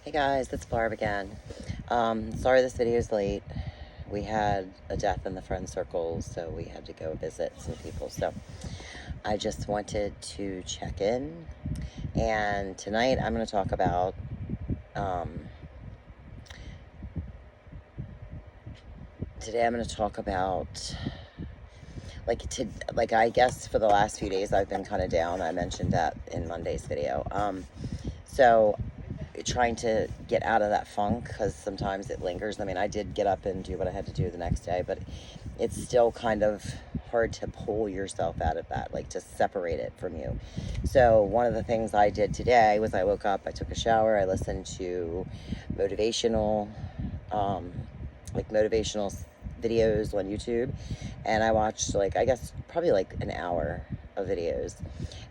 Hey guys, it's Barb again. Sorry this video is late. We had a death in the friend circle, so we had to go visit some people. So I just wanted to check in. And tonight I'm going to talk about I guess for the last few days I've been kind of down. I mentioned that in Monday's video. So trying to get out of that funk, because sometimes it lingers. I mean, I did get up and do what I had to do the next day, but it's still kind of hard to pull yourself out of that, like to separate it from you. So one of the things I did today was I woke up, I took a shower, I listened to motivational videos on YouTube, and I watched probably an hour of videos,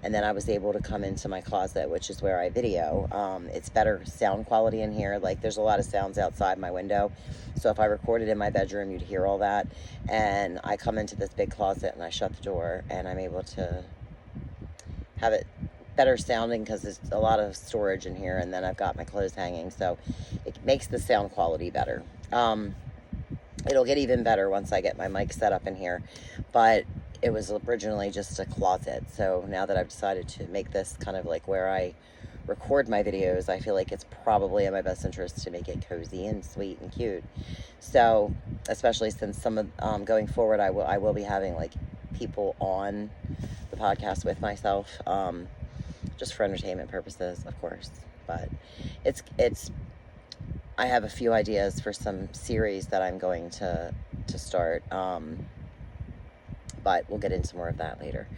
and then I was able to come into my closet, which is where I video. It's better sound quality in here. Like, there's a lot of sounds outside my window, so if I recorded in my bedroom, you'd hear all that. And I come into this big closet and I shut the door, and I'm able to have it better sounding because there's a lot of storage in here, and then I've got my clothes hanging, so it makes the sound quality better. It'll get even better once I get my mic set up in here, but it was originally just a closet. So now that I've decided to make this kind of like where I record my videos, I feel like it's probably in my best interest to make it cozy and sweet and cute. So especially since some of going forward, I will be having like people on the podcast with myself, just for entertainment purposes, of course. But it's I have a few ideas for some series that I'm going to start, but we'll get into more of that later.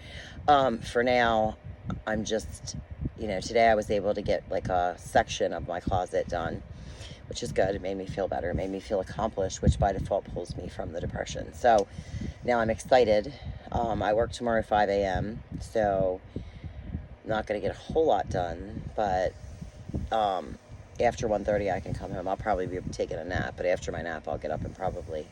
For now, I'm just, today I was able to get like a section of my closet done, which is good. It made me feel better. It made me feel accomplished, which by default pulls me from the depression. So now I'm excited. I work tomorrow at 5 a.m., so I'm not going to get a whole lot done, but after 1:30 I can come home. I'll probably be taking a nap, but after my nap I'll get up and probably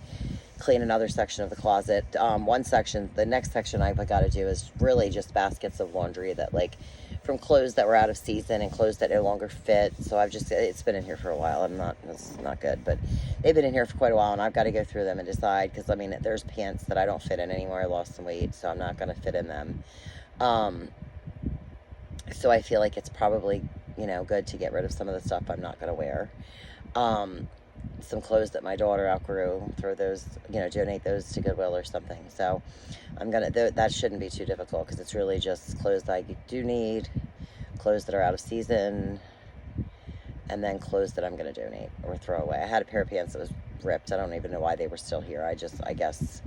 clean another section of the closet. The next section I've got to do is really just baskets of laundry that, like, from clothes that were out of season and clothes that no longer fit. So it's been in here for a while. It's not good, but they've been in here for quite a while, and I've got to go through them and decide, because I mean, there's pants that I don't fit in anymore. I lost some weight, so I'm not going to fit in them. So I feel like it's probably, good to get rid of some of the stuff I'm not going to wear. Some clothes that my daughter outgrew, throw those, donate those to Goodwill or something. So that shouldn't be too difficult, because it's really just clothes that I do need, clothes that are out of season, and then clothes that I'm going to donate or throw away. I had a pair of pants that was ripped. I don't even know why they were still here. I guess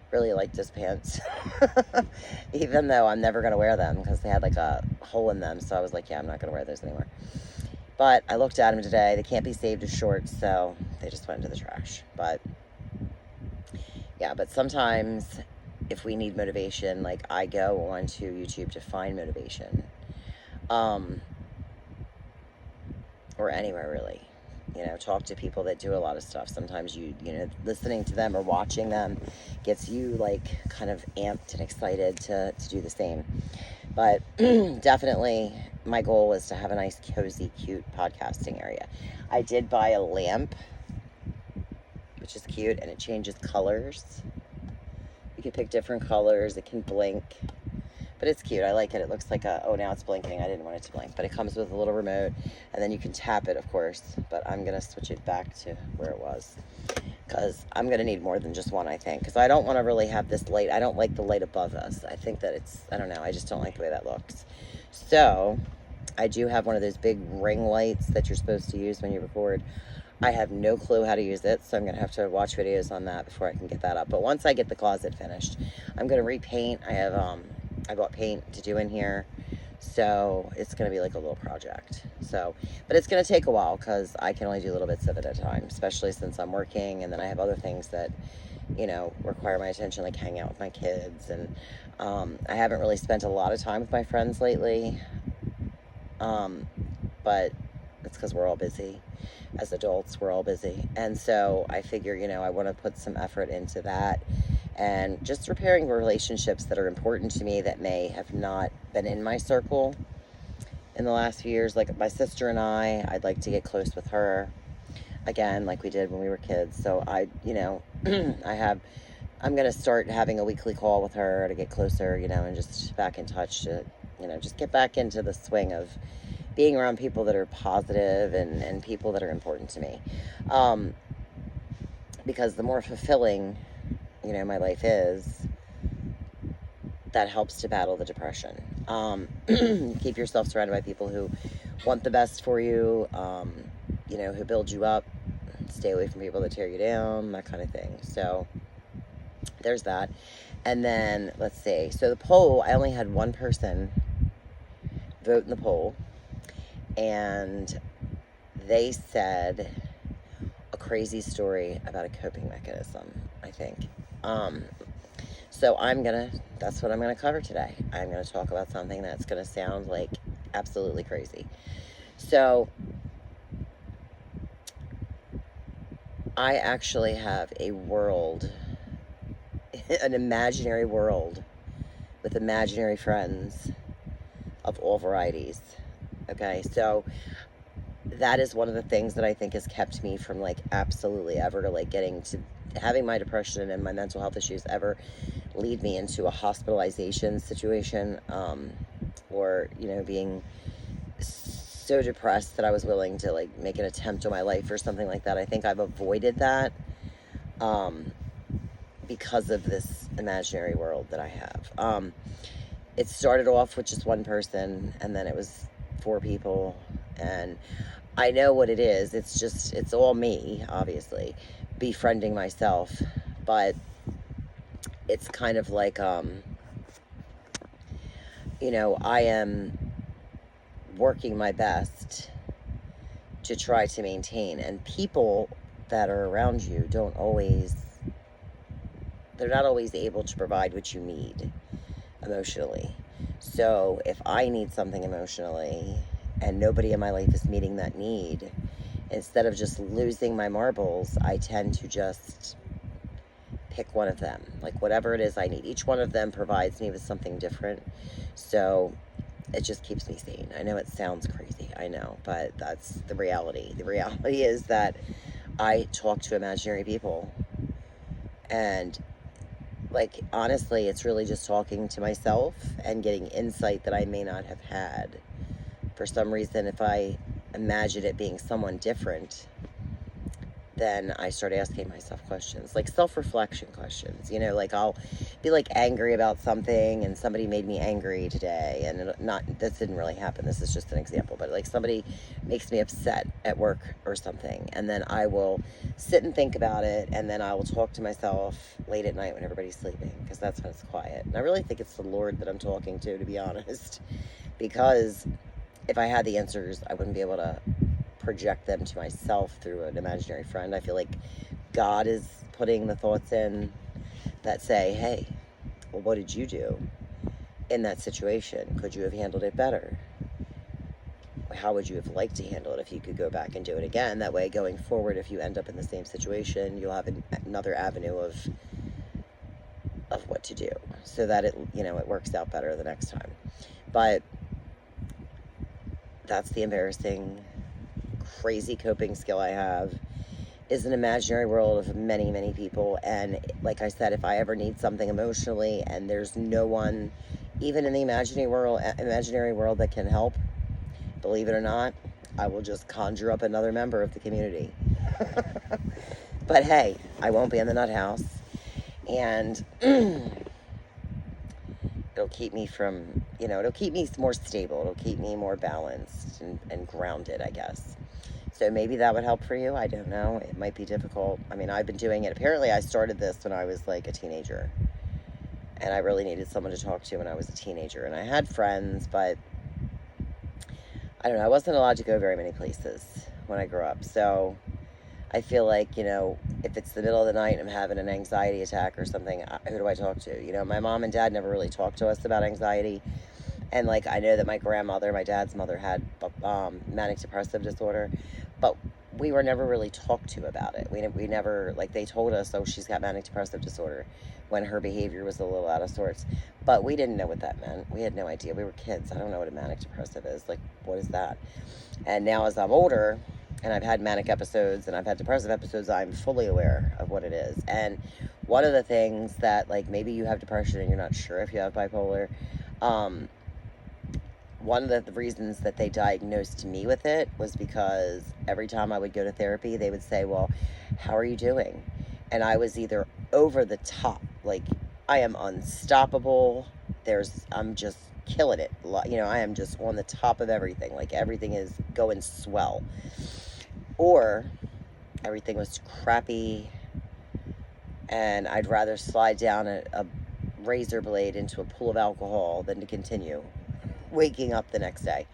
really liked those pants, even though I'm never going to wear them because they had like a hole in them. So I was like, yeah, I'm not going to wear those anymore. But I looked at them today. They can't be saved as shorts, so they just went into the trash. But yeah, but sometimes if we need motivation, like, I go onto YouTube to find motivation, or anywhere really. Talk to people that do a lot of stuff. Sometimes listening to them or watching them gets you like kind of amped and excited to do the same. But definitely my goal is to have a nice, cozy, cute podcasting area. I did buy a lamp, which is cute, and it changes colors. You can pick different colors. It can blink. But it's cute. I like it. It looks like now it's blinking. I didn't want it to blink. But it comes with a little remote, and then you can tap it, of course. But I'm going to switch it back to where it was, because I'm going to need more than just one, I think. Because I don't want to really have this light. I don't like the light above us. I think that I don't know. I just don't like the way that looks. So I do have one of those big ring lights that you're supposed to use when you record. I have no clue how to use it, so I'm going to have to watch videos on that before I can get that up. But once I get the closet finished, I'm going to repaint. I bought paint to do in here, so it's going to be like a little project. But it's going to take a while, because I can only do little bits of it at a time, especially since I'm working, and then I have other things that, require my attention, like hanging out with my kids. And I haven't really spent a lot of time with my friends lately, but it's because we're all busy. As adults, we're all busy. And so I figure, I want to put some effort into that, and just repairing relationships that are important to me that may have not been in my circle in the last few years. Like my sister and I'd like to get close with her again, like we did when we were kids. So I'm going to start having a weekly call with her to get closer, and just back in touch to, just get back into the swing of being around people that are positive and people that are important to me. Because the more fulfilling, my life is, that helps to battle the depression. Keep yourself surrounded by people who want the best for you, who build you up. Stay away from people that tear you down, that kind of thing. So there's that. And then, let's see. So the poll, I only had one person vote in the poll. And they said a crazy story about a coping mechanism, I think. So that's what I'm going to cover today. I'm going to talk about something that's going to sound like absolutely crazy. So I actually have a world, an imaginary world with imaginary friends of all varieties. Okay, so that is one of the things that I think has kept me from like absolutely ever like getting to having my depression and my mental health issues ever lead me into a hospitalization situation, or being so depressed that I was willing to like make an attempt on my life or something like that. I think I've avoided that because of this imaginary world that I have. It started off with just one person, and then it was 4 people, and I know what it is. It's all me, obviously, befriending myself, but it's kind of like, I am working my best to try to maintain, and people that are around you they're not always able to provide what you need emotionally. So if I need something emotionally and nobody in my life is meeting that need, instead of just losing my marbles, I tend to just pick one of them, like whatever it is I need. Each one of them provides me with something different, so it just keeps me sane. I know it sounds crazy, I know, but that's the reality. The reality is that I talk to imaginary people, and like honestly, it's really just talking to myself and getting insight that I may not have had. For some reason, if I imagine it being someone different, then I start asking myself questions, like self-reflection questions. Like I'll be like angry about something, and somebody made me angry today, and this didn't really happen. This is just an example, but like somebody makes me upset at work or something, and then I will sit and think about it, and then I will talk to myself late at night when everybody's sleeping, because that's when it's quiet. And I really think it's the Lord that I'm talking to be honest, because if I had the answers, I wouldn't be able to project them to myself through an imaginary friend. I feel like God is putting the thoughts in that say, hey, well, what did you do in that situation? Could you have handled it better? How would you have liked to handle it if you could go back and do it again? That way, going forward, if you end up in the same situation, you'll have another avenue of what to do, so that it works out better the next time. But that's the embarrassing, crazy coping skill I have, is an imaginary world of many, many people. And like I said, if I ever need something emotionally and there's no one, even in the imaginary world that can help, believe it or not, I will just conjure up another member of the community. But hey, I won't be in the nut house, and it'll keep me from, it'll keep me more stable. It'll keep me more balanced and grounded, I guess. So maybe that would help for you. I don't know. It might be difficult. I mean, I've been doing it. Apparently, I started this when I was like a teenager, and I really needed someone to talk to when I was a teenager. And I had friends, but I don't know. I wasn't allowed to go very many places when I grew up. So I feel like, if it's the middle of the night and I'm having an anxiety attack or something, who do I talk to? My mom and dad never really talked to us about anxiety. And like, I know that my dad's mother had manic depressive disorder, but we were never really talked to about it. We never, like, they told us, oh, she's got manic depressive disorder, when her behavior was a little out of sorts. But we didn't know what that meant. We had no idea. We were kids. I don't know what a manic depressive is. Like, what is that? And now as I'm older and I've had manic episodes and I've had depressive episodes, I'm fully aware of what it is. And one of the things that, like, maybe you have depression and you're not sure if you have bipolar, one of the reasons that they diagnosed me with it was because every time I would go to therapy, they would say, well, how are you doing? And I was either over the top, like, I am unstoppable. I'm just killing it. You know, I am just on the top of everything. Like, everything is going swell. Or everything was crappy and I'd rather slide down a razor blade into a pool of alcohol than to continue waking up the next day.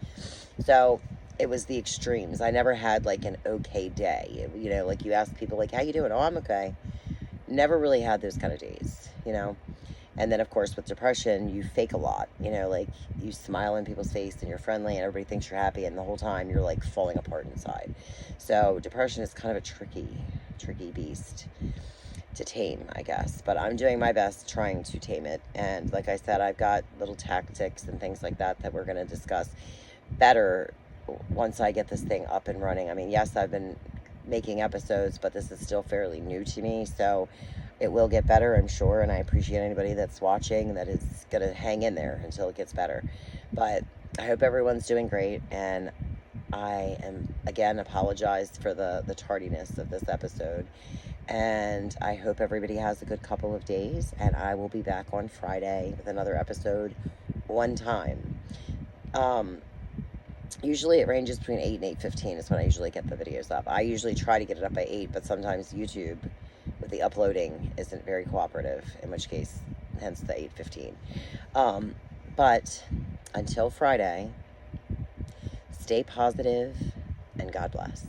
So it was the extremes. I never had like an okay day. You know, like, you ask people, like, how you doing? Oh, I'm okay. Never really had those kind of days, you know. And then, of course, with depression, you fake a lot. You know, like, you smile in people's face and you're friendly and everybody thinks you're happy, and the whole time you're like falling apart inside. So depression is kind of a tricky beast to tame, I guess. But I'm doing my best trying to tame it. And like I said, I've got little tactics and things like that that we're going to discuss better once I get this thing up and running. I mean, yes, I've been making episodes, but this is still fairly new to me. So it will get better, I'm sure. And I appreciate anybody that's watching that is going to hang in there until it gets better. But I hope everyone's doing great. And I am, again, apologize for the tardiness of this episode. And I hope everybody has a good couple of days, and I will be back on Friday with another episode one time. Usually it ranges between 8 and 8:15 is when I usually get the videos up. I usually try to get it up by 8, but sometimes YouTube with the uploading isn't very cooperative, in which case, hence the 8:15. But until Friday, stay positive and God bless.